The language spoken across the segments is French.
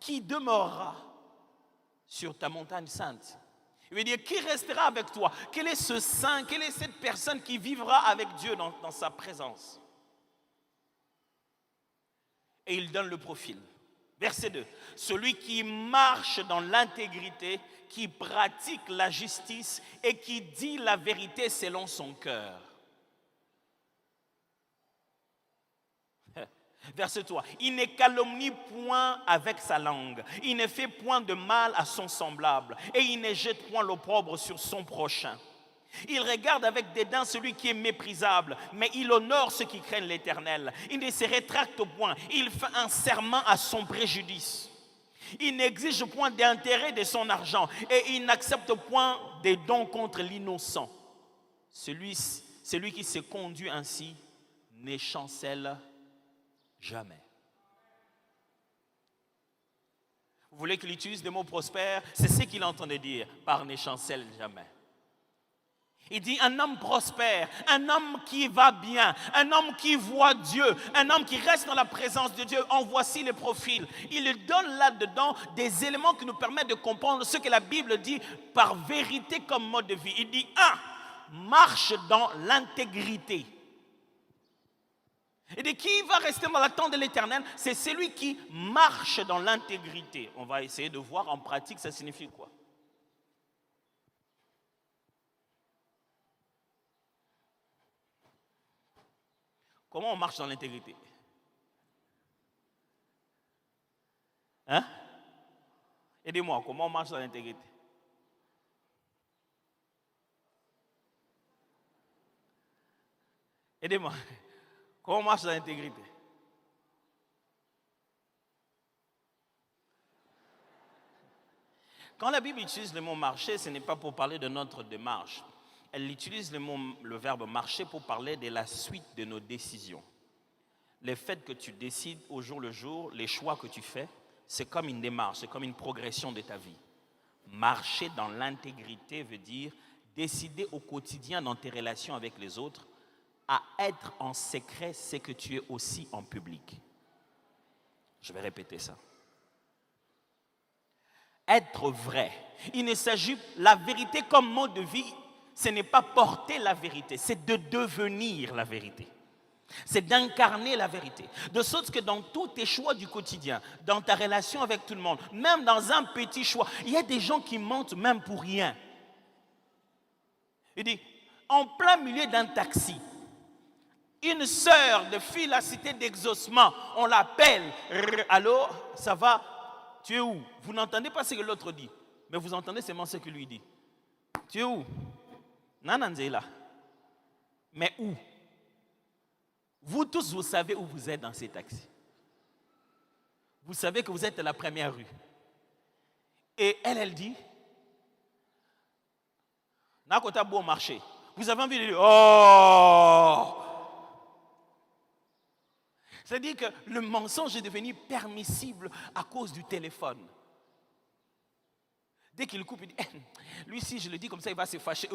Qui demeurera sur ta montagne sainte? Il veut dire, qui restera avec toi? Quel est ce saint? Quelle est cette personne qui vivra avec Dieu dans sa présence? Et il donne le profil. Verset 2. Celui qui marche dans l'intégrité, qui pratique la justice et qui dit la vérité selon son cœur. Verset 3. Il ne calomnie point avec sa langue. Il ne fait point de mal à son semblable. Et il ne jette point l'opprobre sur son prochain. Il regarde avec dédain celui qui est méprisable, mais il honore ceux qui craignent l'Éternel. Il ne se rétracte point, il fait un serment à son préjudice. Il n'exige point d'intérêt de son argent et il n'accepte point des dons contre l'innocent. Celui qui se conduit ainsi ne chancelle jamais. Vous voulez qu'il utilise des mots prospères? C'est ce qu'il entendait dire par ne chancelle jamais. Il dit un homme prospère, un homme qui va bien, un homme qui voit Dieu, un homme qui reste dans la présence de Dieu. En voici les profils. Il donne là-dedans des éléments qui nous permettent de comprendre ce que la Bible dit par vérité comme mode de vie. Il dit marche dans l'intégrité. Il dit qui va rester dans l'attente de l'Éternel? C'est celui qui marche dans l'intégrité. On va essayer de voir en pratique ça signifie quoi. Comment on marche dans l'intégrité? Hein? Aidez-moi, comment on marche dans l'intégrité? Aidez-moi. Comment on marche dans l'intégrité? Quand la Bible utilise le mot marcher, ce n'est pas pour parler de notre démarche. Elle utilise le verbe marcher pour parler de la suite de nos décisions. Le fait que tu décides au jour le jour, les choix que tu fais, c'est comme une démarche, c'est comme une progression de ta vie. Marcher dans l'intégrité veut dire décider au quotidien dans tes relations avec les autres à être en secret ce que tu es aussi en public. Je vais répéter ça. Être vrai. Il ne s'agit la vérité comme mode de vie. Ce n'est pas porter la vérité, c'est de devenir la vérité. C'est d'incarner la vérité. De sorte que dans tous tes choix du quotidien, dans ta relation avec tout le monde, même dans un petit choix, il y a des gens qui mentent même pour rien. Il dit, en plein milieu d'un taxi, une sœur de félacité d'exaucement, on l'appelle, allô, ça va, tu es où? Vous n'entendez pas ce que l'autre dit, mais vous entendez seulement ce que lui dit. Tu es où? Nananzela. Mais où? Vous tous, vous savez où vous êtes dans ces taxis. Vous savez que vous êtes à la première rue. Et elle dit, Nakota beau marché. Vous avez envie de dire, oh! C'est-à-dire que le mensonge est devenu permissible à cause du téléphone. Dès qu'il coupe, il dit, lui, si je le dis comme ça, il va se fâcher.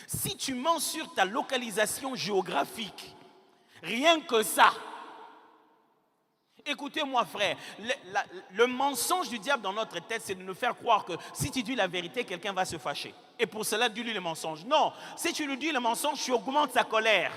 Si tu mens sur ta localisation géographique, rien que ça, écoutez-moi frère, le mensonge du diable dans notre tête, c'est de nous faire croire que si tu dis la vérité, quelqu'un va se fâcher. Et pour cela, dis-lui le mensonge. Non, si tu lui dis le mensonge, tu augmentes sa colère.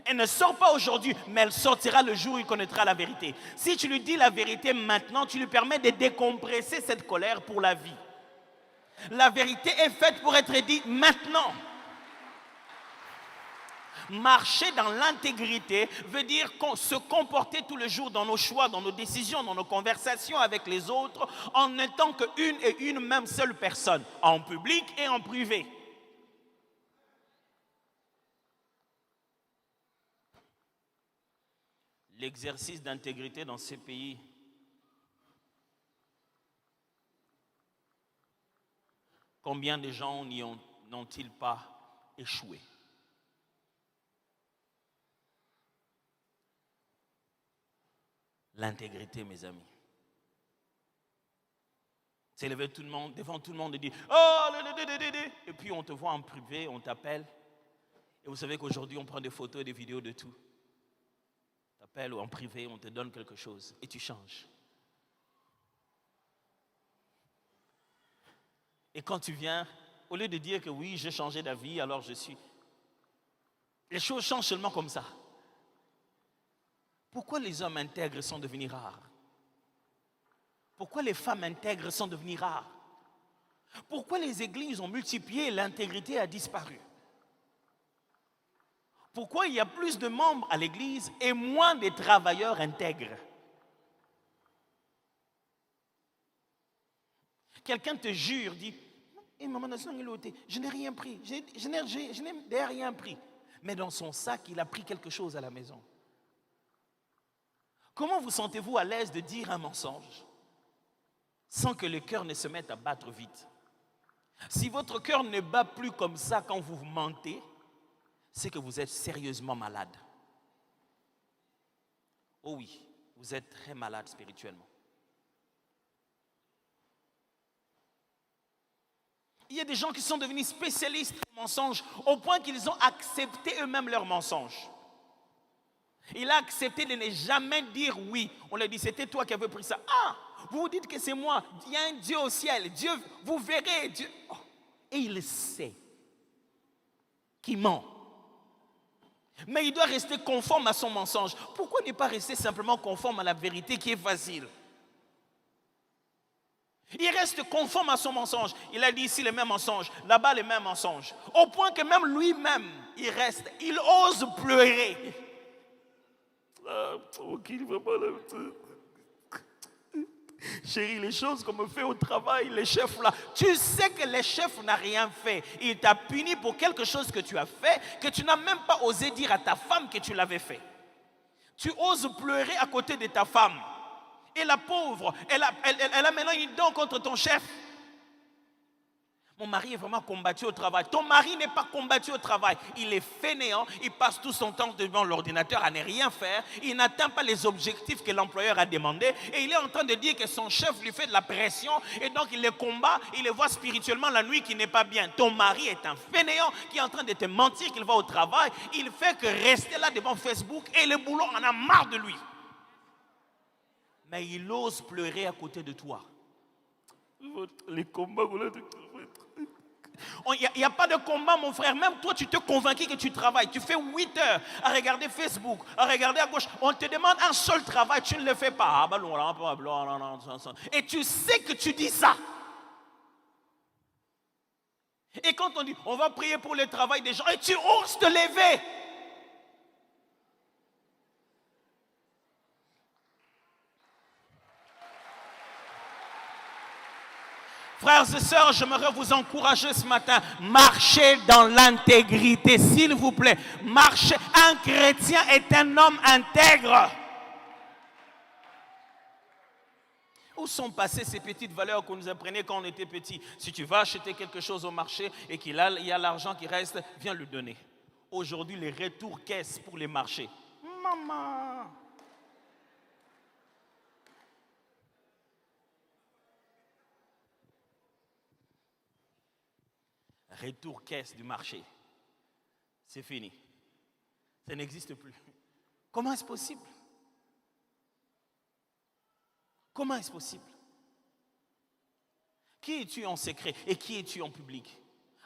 Elle ne sort pas aujourd'hui, mais elle sortira le jour où il connaîtra la vérité. Si tu lui dis la vérité maintenant, tu lui permets de décompresser cette colère pour la vie. La vérité est faite pour être dite maintenant. Marcher dans l'intégrité veut dire se comporter tout le jour dans nos choix, dans nos décisions, dans nos conversations avec les autres, en n'étant qu'une et une même seule personne, en public et en privé. L'exercice d'intégrité dans ces pays combien de gens n'ont-ils pas échoué? L'intégrité, mes amis. C'est lever tout le monde, devant tout le monde et dire « Oh, et puis on te voit en privé, on t'appelle. Et vous savez qu'aujourd'hui, on prend des photos et des vidéos de tout. t'appelle ou en privé, on te donne quelque chose et tu changes. Et quand tu viens, au lieu de dire que oui, j'ai changé d'avis, alors je suis... Les choses changent seulement comme ça. Pourquoi les hommes intègres sont devenus rares? Pourquoi les femmes intègres sont devenues rares? Pourquoi les églises ont multiplié et l'intégrité a disparu? Pourquoi il y a plus de membres à l'église et moins de travailleurs intègres? Quelqu'un te jure, dit, je n'ai rien pris, je n'ai rien pris. Mais dans son sac, il a pris quelque chose à la maison. Comment vous sentez-vous à l'aise de dire un mensonge sans que le cœur ne se mette à battre vite? Si votre cœur ne bat plus comme ça quand vous mentez, c'est que vous êtes sérieusement malade. Oh oui, vous êtes très malade spirituellement. Il y a des gens qui sont devenus spécialistes du mensonge au point qu'ils ont accepté eux-mêmes leurs mensonges. Il a accepté de ne jamais dire oui. On lui a dit, c'était toi qui avais pris ça. Ah, vous vous dites que c'est moi. Il y a un Dieu au ciel. Dieu, vous verrez. Dieu. Oh. Et il sait qu'il ment. Mais il doit rester conforme à son mensonge. Pourquoi ne pas rester simplement conforme à la vérité qui est facile? Il reste conforme à son mensonge. Il a dit ici les mêmes mensonges, là-bas les mêmes mensonges. Au point que même lui-même, il ose pleurer. Chérie, les choses qu'on me fait au travail, les chefs là, tu sais que les chefs n'ont rien fait. Il t'a puni pour quelque chose que tu as fait, que tu n'as même pas osé dire à ta femme que tu l'avais fait. Tu oses pleurer à côté de ta femme. Et la pauvre, elle a maintenant une dent contre ton chef. Mon mari est vraiment combattu au travail. Ton mari n'est pas combattu au travail. Il est fainéant. Il passe tout son temps devant l'ordinateur à ne rien faire. Il n'atteint pas les objectifs que l'employeur a demandé. Et il est en train de dire que son chef lui fait de la pression. Et donc il les combat. Il les voit spirituellement la nuit qui n'est pas bien. Ton mari est un fainéant qui est en train de te mentir qu'il va au travail. Il fait que rester là devant Facebook. Et le boulot en a marre de lui. Mais il ose pleurer à côté de toi. Les combats, il n'y a pas de combat, mon frère. Même toi, tu te convaincu que tu travailles. Tu fais 8 heures à regarder Facebook, à regarder à gauche. On te demande un seul travail, tu ne le fais pas. Et tu sais que tu dis ça. Et quand on dit, on va prier pour le travail des gens, et tu oses te lever. Frères et sœurs, j'aimerais vous encourager ce matin. Marchez dans l'intégrité, s'il vous plaît. Marchez. Un chrétien est un homme intègre. Où sont passées ces petites valeurs qu'on nous apprenait quand on était petit? Si tu vas acheter quelque chose au marché et qu'il y a l'argent qui reste, viens le donner. Aujourd'hui, les retours caisses pour les marchés. Maman! Retour caisse du marché. C'est fini. Ça n'existe plus. Comment est-ce possible? Comment est-ce possible? Qui es-tu en secret et qui es-tu en public?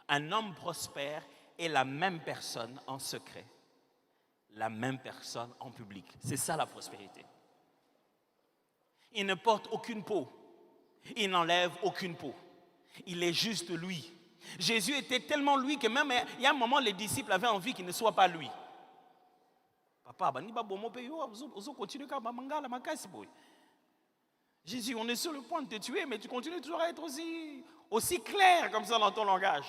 Un homme prospère est la même personne en secret, la même personne en public. C'est ça la prospérité. Il ne porte aucune peau. Il n'enlève aucune peau. Il est juste lui. Jésus était tellement lui que même il y a un moment les disciples avaient envie qu'il ne soit pas lui. Papa, Jésus, on est sur le point de te tuer, mais tu continues toujours à être aussi clair comme ça dans ton langage.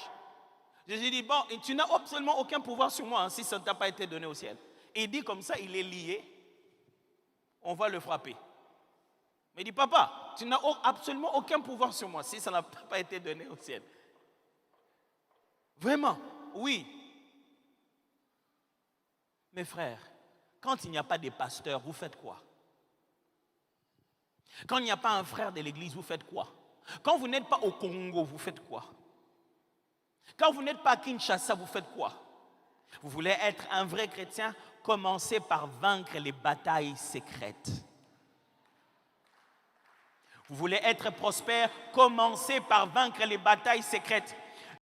Jésus dit, bon, tu n'as absolument aucun pouvoir sur moi si ça ne t'a pas été donné au ciel. Et il dit comme ça, il est lié, on va le frapper. Mais il dit, papa, tu n'as absolument aucun pouvoir sur moi si ça n'a pas été donné au ciel. Vraiment, oui. Mes frères, quand il n'y a pas de pasteur, vous faites quoi? Quand il n'y a pas un frère de l'église, vous faites quoi? Quand vous n'êtes pas au Congo, vous faites quoi? Quand vous n'êtes pas à Kinshasa, vous faites quoi? Vous voulez être un vrai chrétien? Commencez par vaincre les batailles secrètes. Vous voulez être prospère? Commencez par vaincre les batailles secrètes.